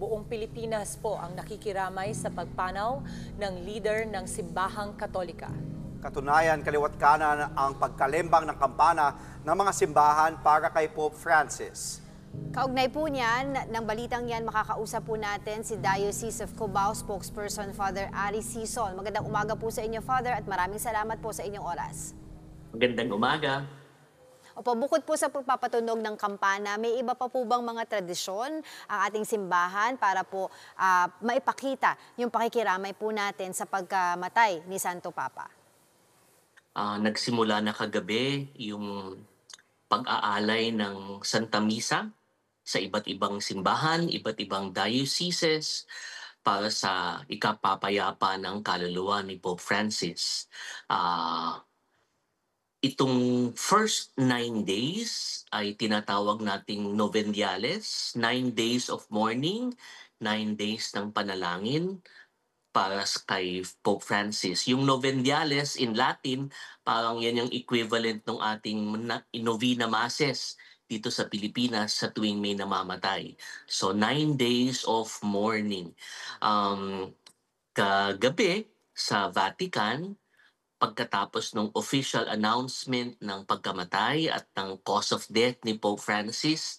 buong Pilipinas po ang nakikiramay sa pagpanaw ng leader ng Simbahang Katolika. Katunayan, kaliwat kanan ang pagkalembang ng kampana ng mga simbahan para kay Pope Francis. Kaugnay po niyan, ng balitang yan, makakausap po natin si Diocese of Cubao spokesperson Father Aris Sison. Magandang umaga po sa inyo, Father, at maraming salamat po sa inyong oras. Magandang umaga. Opo, bukod po sa pagpapatunog ng kampana, may iba pa po bang mga tradisyon ang ating simbahan para po maipakita yung pakikiramay po natin sa pagkamatay ni Santo Papa? Nagsimula na kagabi yung pag-aalay ng Santa Misa sa iba't ibang simbahan, iba't ibang dioceses para sa ikapapayapa ng kaluluwa ni Pope Francis. Itong first 9 days ay tinatawag nating Novendiales, 9 days of mourning, 9 days ng panalangin para kay Pope Francis. Yung Novendiales in Latin, parang yan yung equivalent ng ating Novena Masses dito sa Pilipinas sa tuwing may namamatay. So 9 days of mourning. Kagabi sa Vatican, pagkatapos ng official announcement ng pagkamatay at ng cause of death ni Pope Francis,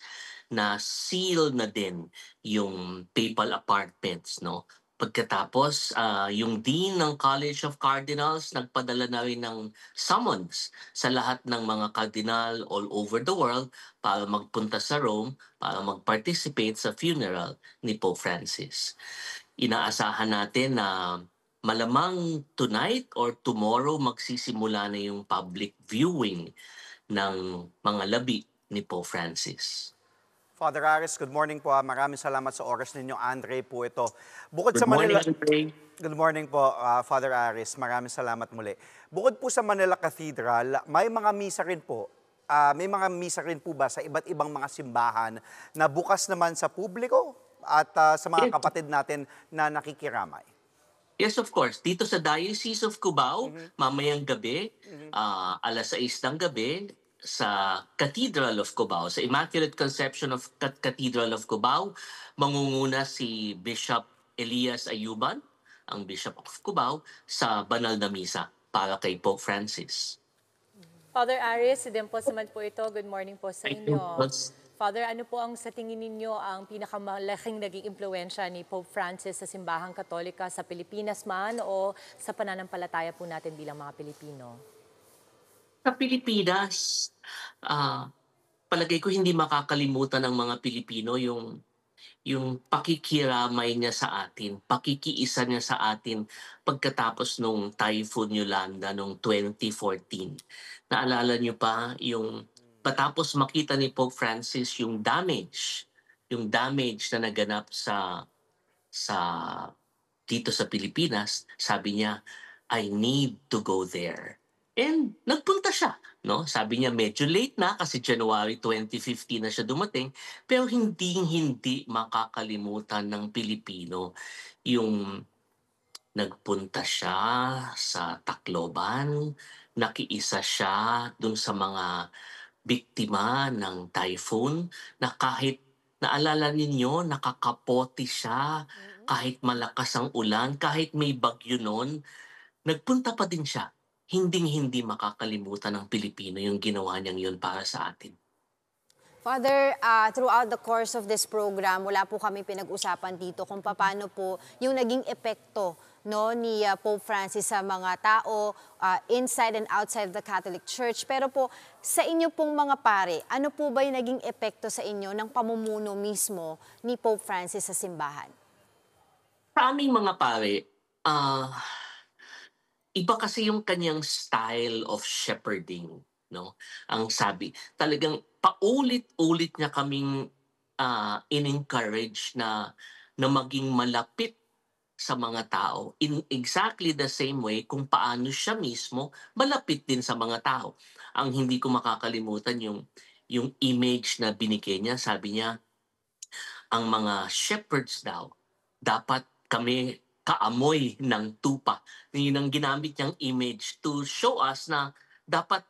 na seal na din yung papal apartments, no? Pagkatapos, yung Dean ng College of Cardinals nagpadala na rin ng summons sa lahat ng mga kardinal all over the world para magpunta sa Rome para mag-participate sa funeral ni Pope Francis. Inaasahan natin na malamang tonight or tomorrow magsisimula na yung public viewing ng mga labi ni Pope Francis. Father Aris, good morning po. Maraming salamat sa oras ninyo. Andre po ito. Bukod Good sa Manila... morning, Andre. Good morning po, Father Aris. Maraming salamat muli. Bukod po sa Manila Cathedral, may mga misa rin po. May mga misa rin po ba sa iba't ibang mga simbahan na bukas naman sa publiko at sa mga kapatid natin na nakikiramay? Yes, of course. Dito sa Diocese of Cubao, mamayang gabi, alas 6 ng gabi, sa Cathedral of Cubao, sa Immaculate Conception of Cathedral of Cubao, mangunguna si Bishop Elias Ayuban, ang Bishop of Cubao, sa banal na misa para kay Pope Francis. Father Aris, si Dempos naman po ito. Good morning po sa inyo. Father, ano po ang sa tingin ninyo ang pinakamalaking naging impluwensya ni Pope Francis sa Simbahang Katolika sa Pilipinas man o sa pananampalataya po natin bilang mga Pilipino? Sa Pilipinas, palagay ko hindi makakalimutan ng mga Pilipino yung pakikiramay niya sa atin, pakikiisa niya sa atin pagkatapos nung Typhoon Yolanda noong 2014. Naalala niyo pa yung patapos makita ni Pope Francis yung damage na naganap sa dito sa Pilipinas, sabi niya, I need to go there. And nagpunta siya, no? Sabi niya medyo late na kasi January 2015 na siya dumating, pero hindi makakalimutan ng Pilipino yung nagpunta siya sa Tacloban, nakiisa siya dun sa mga biktima ng typhoon na kahit naalala ninyo, nakakapote siya, kahit malakas ang ulan, kahit may bagyo nun, nagpunta pa din siya. Hindi makakalimutan ng Pilipino yung ginawa niyang yun para sa atin. Father, throughout the course of this program, wala po kami pinag-usapan dito kung paano po yung naging epekto ni Pope Francis sa mga tao inside and outside the Catholic Church. Pero po, sa inyo pong mga pare, ano po ba yung naging epekto sa inyo ng pamumuno mismo ni Pope Francis sa simbahan? Sa aming mga pare, iba kasi yung kanyang style of shepherding, no? Ang sabi, talagang paulit-ulit niya kaming in-encourage na maging malapit sa mga tao in exactly the same way kung paano siya mismo malapit din sa mga tao. Ang hindi ko makakalimutan yung image na binigay niya, sabi niya, ang mga shepherds daw, dapat kami kaamoy ng tupa. Yun ang ginamit niyang image to show us na dapat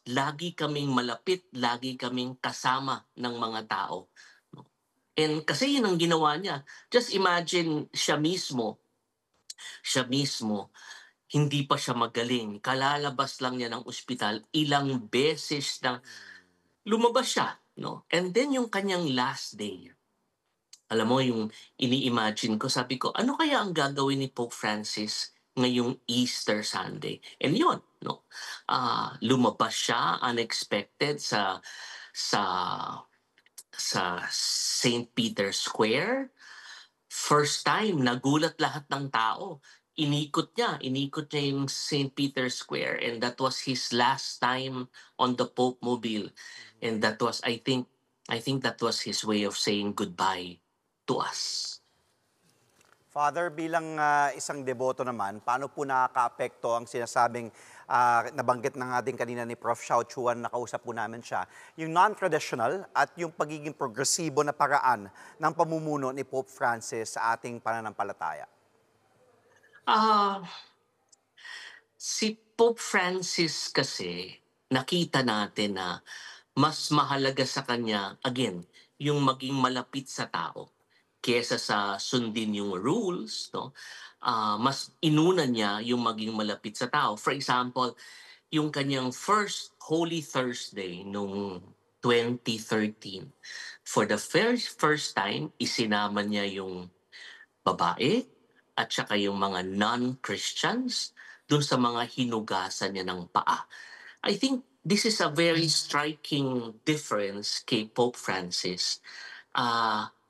lagi kaming malapit, lagi kaming kasama ng mga tao. And kasi yun ang ginawa niya. Just imagine siya mismo, hindi pa siya magaling. Kalalabas lang niya ng ospital, ilang beses na lumabas siya, no? And then yung kanyang last day, alam mo yung ini-imagine ko, sabi ko, ano kaya ang gagawin ni Pope Francis ngayong Easter Sunday? And yun, no? Lumabas siya unexpected sa St. Peter's Square. First time, nagulat lahat ng tao. Inikot niya yung St. Peter's Square, and that was his last time on the Pope Mobile. And that was, I think that was his way of saying goodbye to us. Father, bilang isang deboto naman, paano po nakaka-apekto ang sinasabing nabanggit na nga din kanina ni Prof. Xiao Chuan, nakausap po namin siya, yung non-traditional at yung pagiging progresibo na paraan ng pamumuno ni Pope Francis sa ating pananampalataya? Ah, si Pope Francis kasi, nakita natin na mas mahalaga sa kanya, again, yung maging malapit sa tao kesa sa sundin yung rules, no? Mas inuna niya yung maging malapit sa tao. For example, yung kanyang first Holy Thursday nung 2013, for the first time, isinama niya yung babae at saka yung mga non-Christians dun sa mga hinugasan niya ng paa. I think this is a very striking difference kay Pope Francis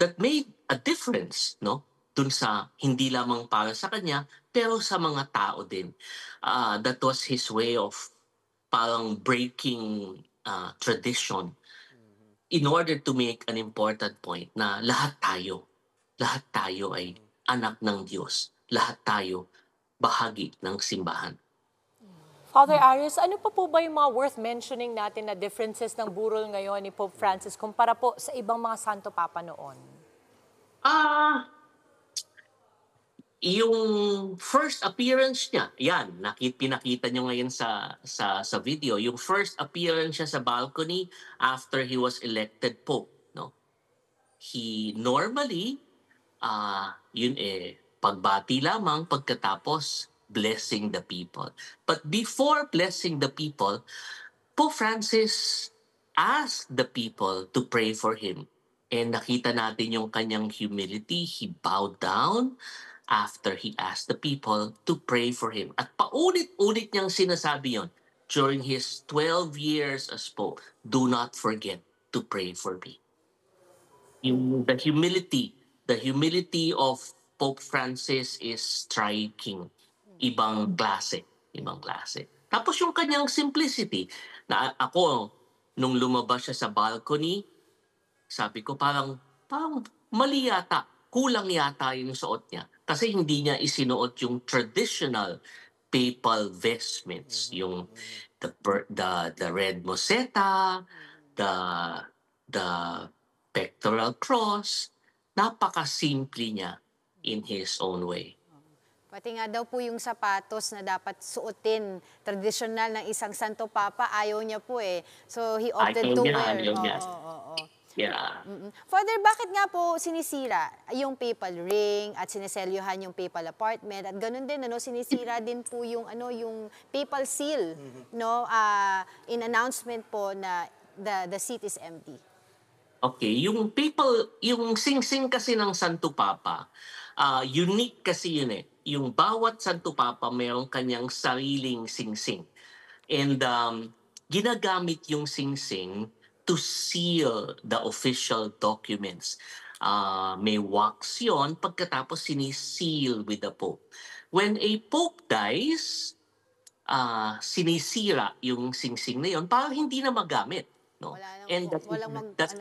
that made a difference, no? Dun sa hindi lamang para sa kanya, pero sa mga tao din. That was his way of parang breaking tradition in order to make an important point na lahat tayo ay anak ng Diyos. Lahat tayo bahagi ng simbahan. Father Arias, ano pa po ba yung mga worth mentioning natin na differences ng burol ngayon ni Pope Francis kumpara po sa ibang mga Santo Papa noon? Yung first appearance niya, yan, pinakita nyo ngayon sa video, yung first appearance niya sa balcony after he was elected Pope, no? He normally, pagbati lamang pagkatapos blessing the people. But before blessing the people, Pope Francis asked the people to pray for him. And nakita natin yung kanyang humility. He bowed down after he asked the people to pray for him. At paulit-ulit niyang sinasabi yon during his 12 years as Pope. Do not forget to pray for me. The humility of Pope Francis is striking. Ibang klase. Tapos yung kanyang simplicity, na ako, nung lumabas siya sa balcony, sabi ko parang mali yata, kulang yata yung suot niya. Kasi hindi niya isinuot yung traditional papal vestments, yung the red moseta, the pectoral cross. Napaka-simple niya in his own way. Pati nga daw po yung sapatos na dapat suotin, tradisyonal ng isang Santo Papa, ayaw niya po eh. So he opted to wear. Ayaw niya. Oo. Yeah. Father, bakit nga po sinisira yung papal ring at sineselyuhan yung papal apartment at ganun din sinisira din po yung yung papal seal no in announcement po na the seat is empty. Okay, yung sing-sing kasi ng Santo Papa, unique kasi yun eh. Yung bawat Santo Papa mayroong kanyang sariling sing-sing. And ginagamit yung sing-sing to seal the official documents. May wax yun, pagkatapos siniseal with the Pope. When a Pope dies, sinisira yung sing-sing na yun para hindi na magamit. No? And that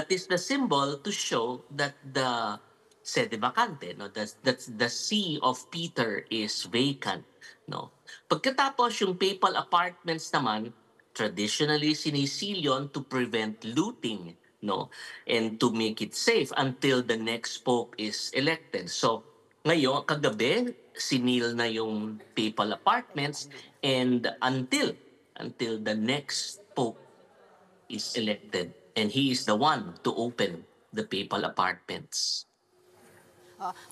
is the symbol to show that the sede vacante, no? That the see of Peter is vacant. No? Pagkatapos yung papal apartments naman, traditionally sinisil yun to prevent looting, no? And to make it safe until the next pope is elected. So ngayon, kagabi, sinil na yung papal apartments and until the next pope is elected and he is the one to open the papal apartments.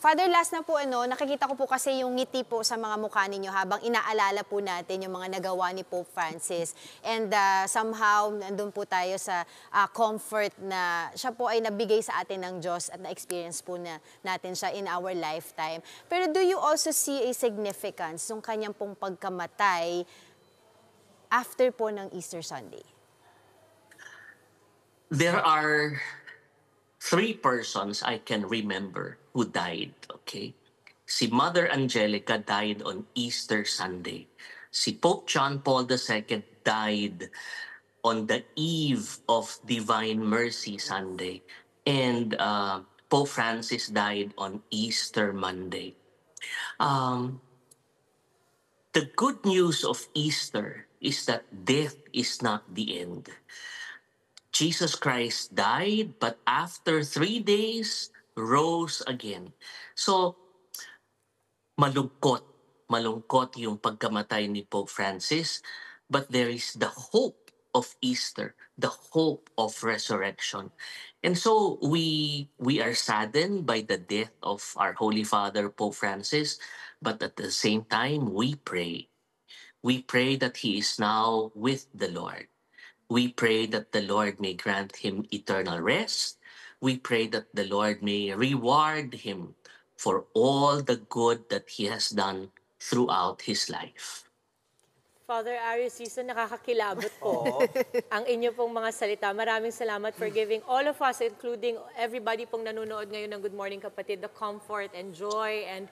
Father, last na po, nakikita ko po kasi yung ngiti po sa mga mukha ninyo habang inaalala po natin yung mga nagawa ni Pope Francis. And somehow, nandun po tayo sa comfort na siya po ay nabigay sa atin ng Diyos at na-experience po natin siya in our lifetime. Pero do you also see a significance ng kanyang pong pagkamatay after po ng Easter Sunday? There are 3 persons I can remember who died, okay? Si Mother Angelica died on Easter Sunday. Si Pope John Paul II died on the eve of Divine Mercy Sunday. And Pope Francis died on Easter Monday. The good news of Easter is that death is not the end. Jesus Christ died, but after 3 days, rose again. So, malungkot yung pagkamatay ni Pope Francis, but there is the hope of Easter, the hope of resurrection. And so, we are saddened by the death of our Holy Father, Pope Francis, but at the same time, we pray. We pray that he is now with the Lord. We pray that the Lord may grant him eternal rest. We pray that the Lord may reward him for all the good that he has done throughout his life. Father Arius Sison, nakakakilabot po ang inyo pong mga salita. Maraming salamat for giving all of us, including everybody pong nanonood ngayon ng Good Morning Kapatid, the comfort and joy and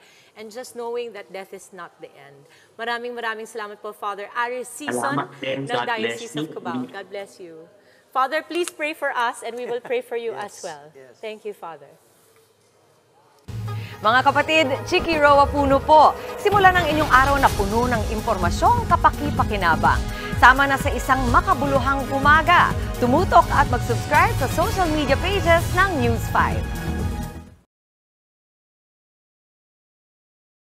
just knowing that death is not the end. Maraming salamat po, Father Arius Sison ng Diocese of Cubao. God bless you. Father, please pray for us and we will pray for you as well. Thank you, Father. Mga kapatid, Chiki Roa Puno po. Simulan ang inyong araw na puno ng impormasyong kapaki-pakinabang. Sama na sa isang makabuluhang umaga. Tumutok at mag-subscribe sa social media pages ng News 5.